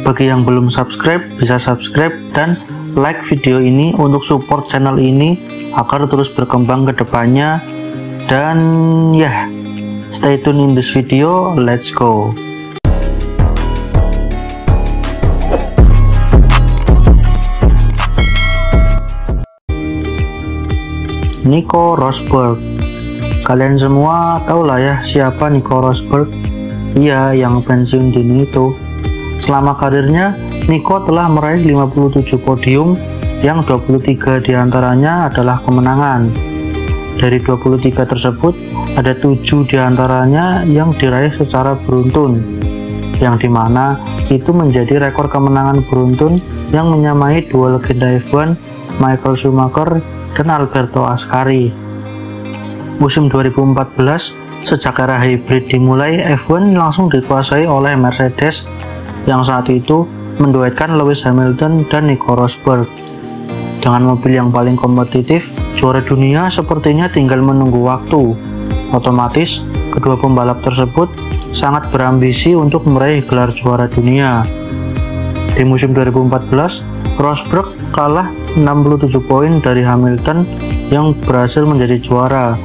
Bagi yang belum subscribe, bisa subscribe dan like video ini untuk support channel ini agar terus berkembang ke depannya. Dan ya, stay tune in this video, let's go. Nico Rosberg. Kalian semua tahu lah ya siapa Nico Rosberg? Iya, yang pensiun dini itu. Selama karirnya, Nico telah meraih 57 podium yang 23 diantaranya adalah kemenangan. Dari 23 tersebut, ada 7 diantaranya yang diraih secara beruntun, yang dimana itu menjadi rekor kemenangan beruntun yang menyamai dua legenda F1, Michael Schumacher dan Alberto Ascari. Musim 2014, sejak era hybrid dimulai, F1 langsung dikuasai oleh Mercedes yang saat itu menduetkan Lewis Hamilton dan Nico Rosberg. Dengan mobil yang paling kompetitif, juara dunia sepertinya tinggal menunggu waktu. Otomatis, kedua pembalap tersebut sangat berambisi untuk meraih gelar juara dunia. Di musim 2014, Rosberg kalah 67 poin dari Hamilton yang berhasil menjadi juara.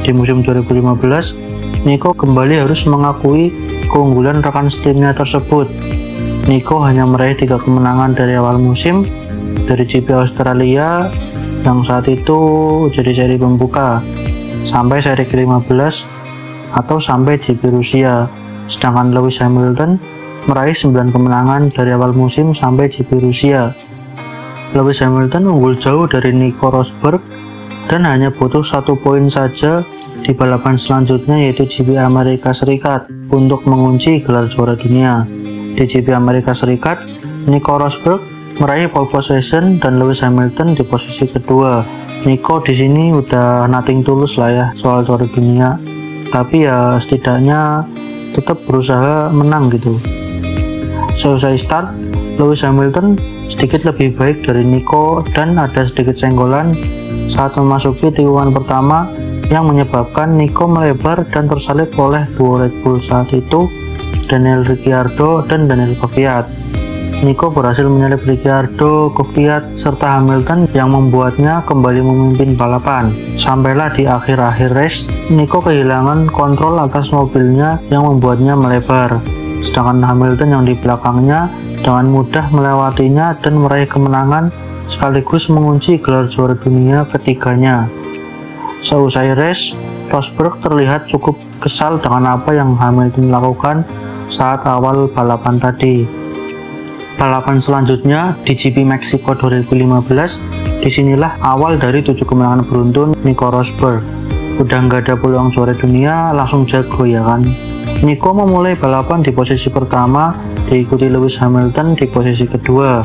Di musim 2015, Nico kembali harus mengakui keunggulan rekan setimnya tersebut. Nico hanya meraih 3 kemenangan dari awal musim, dari GP Australia yang saat itu jadi seri pembuka, sampai seri ke-15 atau sampai GP Rusia. Sedangkan Lewis Hamilton meraih 9 kemenangan dari awal musim sampai GP Rusia. Lewis Hamilton unggul jauh dari Nico Rosberg dan hanya butuh 1 poin saja di balapan selanjutnya, yaitu GP Amerika Serikat, untuk mengunci gelar juara dunia. Di GP Amerika Serikat, Nico Rosberg meraih pole position dan Lewis Hamilton di posisi kedua. Nico di sini udah nothing tulus lah ya soal juara dunia, tapi ya setidaknya tetap berusaha menang gitu. Selesai start, Lewis Hamilton sedikit lebih baik dari Nico dan ada sedikit senggolan saat memasuki tikungan pertama yang menyebabkan Nico melebar dan tersalip oleh duo Red Bull saat itu, Daniel Ricciardo dan Daniel Kvyat. Nico berhasil menyalip Ricciardo, Kvyat, serta Hamilton yang membuatnya kembali memimpin balapan. Sampailah di akhir-akhir race, Nico kehilangan kontrol atas mobilnya yang membuatnya melebar. Sedangkan Hamilton yang di belakangnya dengan mudah melewatinya dan meraih kemenangan sekaligus mengunci gelar juara dunia ketiganya. Seusai race, Rosberg terlihat cukup kesal dengan apa yang Hamilton lakukan saat awal balapan tadi. Balapan selanjutnya di GP Meksiko 2015, disinilah awal dari 7 kemenangan beruntun Nico Rosberg. Udah nggak ada peluang juara dunia, langsung jago ya kan. Nico memulai balapan di posisi pertama, diikuti Lewis Hamilton di posisi kedua.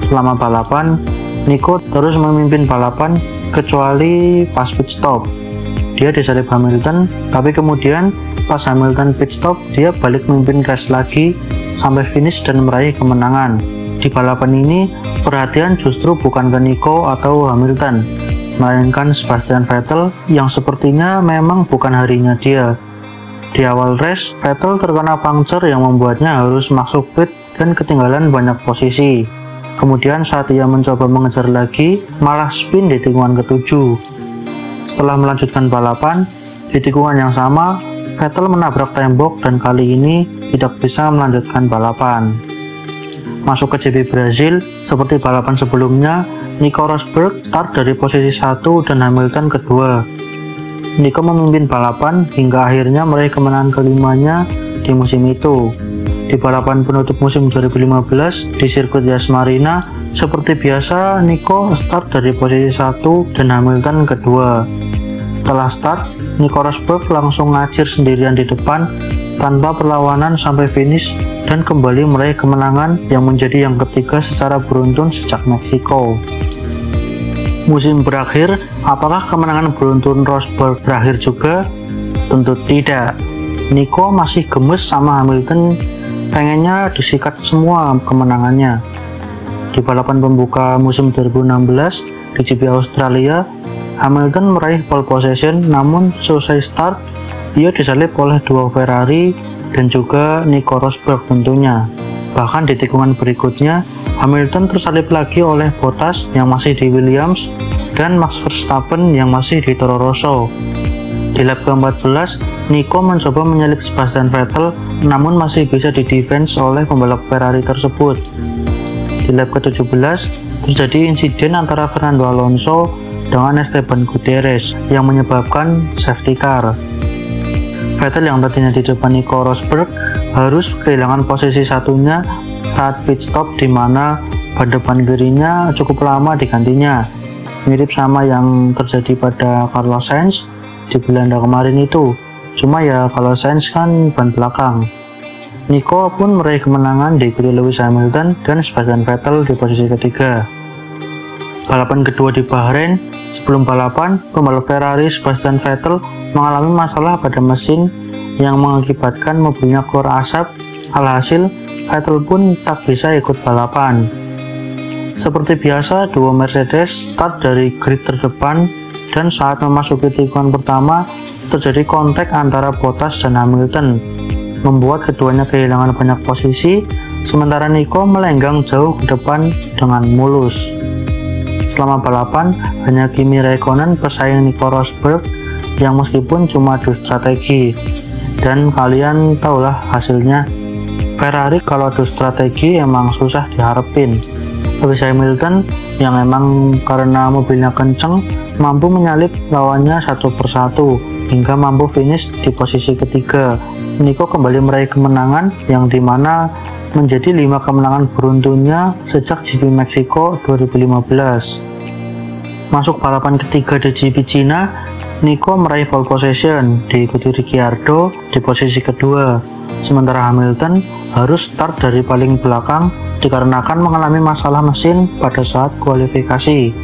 Selama balapan, Nico terus memimpin balapan kecuali pas pit stop. Dia disalip Hamilton, tapi kemudian pas Hamilton pit stop, dia balik memimpin race lagi sampai finish dan meraih kemenangan. Di balapan ini, perhatian justru bukan ke Nico atau Hamilton, melainkan Sebastian Vettel yang sepertinya memang bukan harinya dia. Di awal race, Vettel terkena puncture yang membuatnya harus masuk pit dan ketinggalan banyak posisi. Kemudian saat ia mencoba mengejar lagi, malah spin di tikungan ke-7. Setelah melanjutkan balapan, di tikungan yang sama, Vettel menabrak tembok dan kali ini tidak bisa melanjutkan balapan. Masuk ke GP Brasil, seperti balapan sebelumnya, Nico Rosberg start dari posisi 1 dan Hamilton kedua. Nico memimpin balapan hingga akhirnya meraih kemenangan kelimanya di musim itu. Di balapan penutup musim 2015 di sirkuit Yas Marina, seperti biasa Nico start dari posisi 1 dan Hamilton kedua. Setelah start, Nico Rosberg langsung ngacir sendirian di depan tanpa perlawanan sampai finish dan kembali meraih kemenangan yang menjadi yang ketiga secara beruntun sejak Meksiko. Musim berakhir, apakah kemenangan beruntun Rosberg berakhir juga? Tentu tidak. Nico masih gemes sama Hamilton, pengennya disikat semua kemenangannya. Di balapan pembuka musim 2016 di GP Australia, Hamilton meraih pole position, namun selesai start ia disalip oleh dua Ferrari dan juga Nico Rosberg tentunya. Bahkan di tikungan berikutnya, Hamilton tersalip lagi oleh Bottas yang masih di Williams dan Max Verstappen yang masih di Toro Rosso. Di lap ke-14, Nico mencoba menyalip Sebastian Vettel namun masih bisa di-defense oleh pembalap Ferrari tersebut. Di lap ke-17, terjadi insiden antara Fernando Alonso dengan Esteban Gutierrez yang menyebabkan safety car. Vettel yang tadinya di depan Nico Rosberg harus kehilangan posisi satunya saat pit stop, di mana ban depan kirinya cukup lama digantinya. Mirip sama yang terjadi pada Carlos Sainz di Belanda kemarin itu. Cuma ya kalau Sainz kan ban belakang. Nico pun meraih kemenangan diikuti Lewis Hamilton dan Sebastian Vettel di posisi ketiga. Balapan kedua di Bahrain. Sebelum balapan, pembalap Ferrari Sebastian Vettel mengalami masalah pada mesin yang mengakibatkan mobilnya keluar asap. Alhasil, Vettel pun tak bisa ikut balapan. Seperti biasa, duo Mercedes start dari grid terdepan dan saat memasuki tikungan pertama terjadi kontak antara Bottas dan Hamilton, membuat keduanya kehilangan banyak posisi, sementara Nico melenggang jauh ke depan dengan mulus. Selama balapan, hanya Kimi Räikkönen pesaing Nico Rosberg yang meskipun cuma adu strategi, dan kalian tahulah hasilnya. Ferrari kalau adu strategi emang susah diharapin. Lewis Hamilton yang emang karena mobilnya kenceng mampu menyalip lawannya satu persatu hingga mampu finish di posisi ketiga. Nico kembali meraih kemenangan yang dimana menjadi 5 kemenangan beruntunnya sejak GP Meksiko 2015. Masuk balapan ketiga di GP Cina, Nico meraih pole position diikuti Ricciardo di posisi kedua, sementara Hamilton harus start dari paling belakang dikarenakan mengalami masalah mesin pada saat kualifikasi.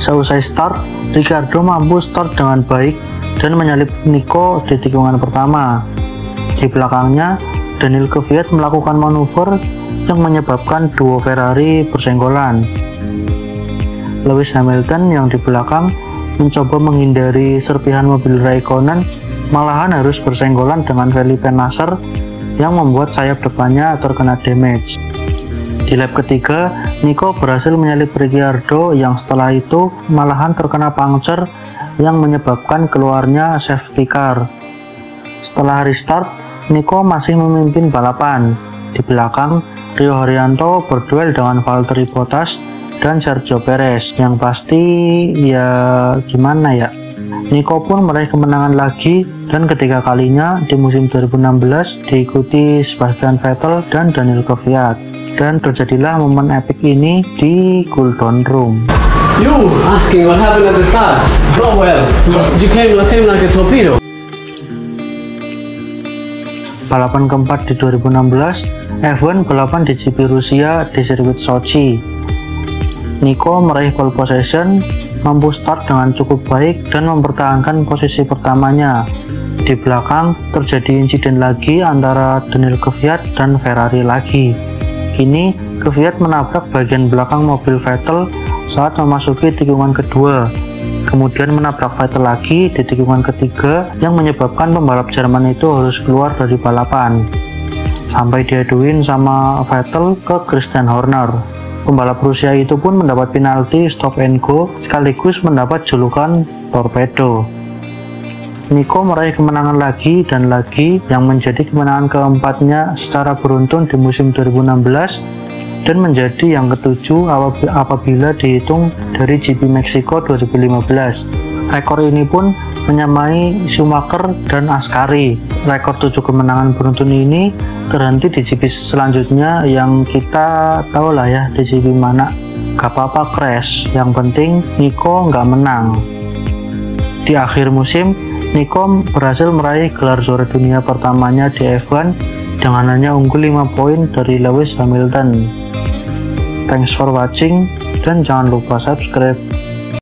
Seusai start, Ricciardo mampu start dengan baik dan menyalip Nico di tikungan pertama. Di belakangnya, Daniel Kvyat melakukan manuver yang menyebabkan duo Ferrari bersenggolan. Lewis Hamilton yang di belakang mencoba menghindari serpihan mobil Räikkönen, malahan harus bersenggolan dengan Felipe Nasr yang membuat sayap depannya terkena damage. Di lap ketiga, Nico berhasil menyalip Ricciardo yang setelah itu malahan terkena puncture yang menyebabkan keluarnya safety car. Setelah restart, Nico masih memimpin balapan. Di belakang, Rio Haryanto berduel dengan Valtteri Bottas dan Sergio Perez, yang pasti ya gimana ya. Nico pun meraih kemenangan lagi dan ketiga kalinya di musim 2016 diikuti Sebastian Vettel dan Daniel Kvyat. Dan terjadilah momen epik ini di cooldown room. You asking what happened at the start? Oh well, you came like a torpedo. Balapan keempat di 2016, F1 balapan di GP Rusia di sirkuit Sochi. Nico meraih pole position, mampu start dengan cukup baik dan mempertahankan posisi pertamanya. Di belakang terjadi insiden lagi antara Daniel Kvyat dan Ferrari lagi. Kini Kvyat menabrak bagian belakang mobil Vettel saat memasuki tikungan kedua, kemudian menabrak Vettel lagi di tikungan ketiga yang menyebabkan pembalap Jerman itu harus keluar dari balapan. Sampai diaduin sama Vettel ke Christian Horner. Pembalap Rusia itu pun mendapat penalti stop and go sekaligus mendapat julukan torpedo. Nico meraih kemenangan lagi dan lagi yang menjadi kemenangan keempatnya secara beruntun di musim 2016 dan menjadi yang ketujuh apabila dihitung dari GP Meksiko 2015. Rekor ini pun menyamai Schumacher dan Ascari. Rekor 7 kemenangan beruntun ini terhenti di GP selanjutnya yang kita tahu lah ya, di GP mana. Gak apa-apa crash, yang penting Nico nggak menang. Di akhir musim, Nico berhasil meraih gelar juara dunia pertamanya di F1 dengan hanya unggul 5 poin dari Lewis Hamilton. Thanks for watching dan jangan lupa subscribe.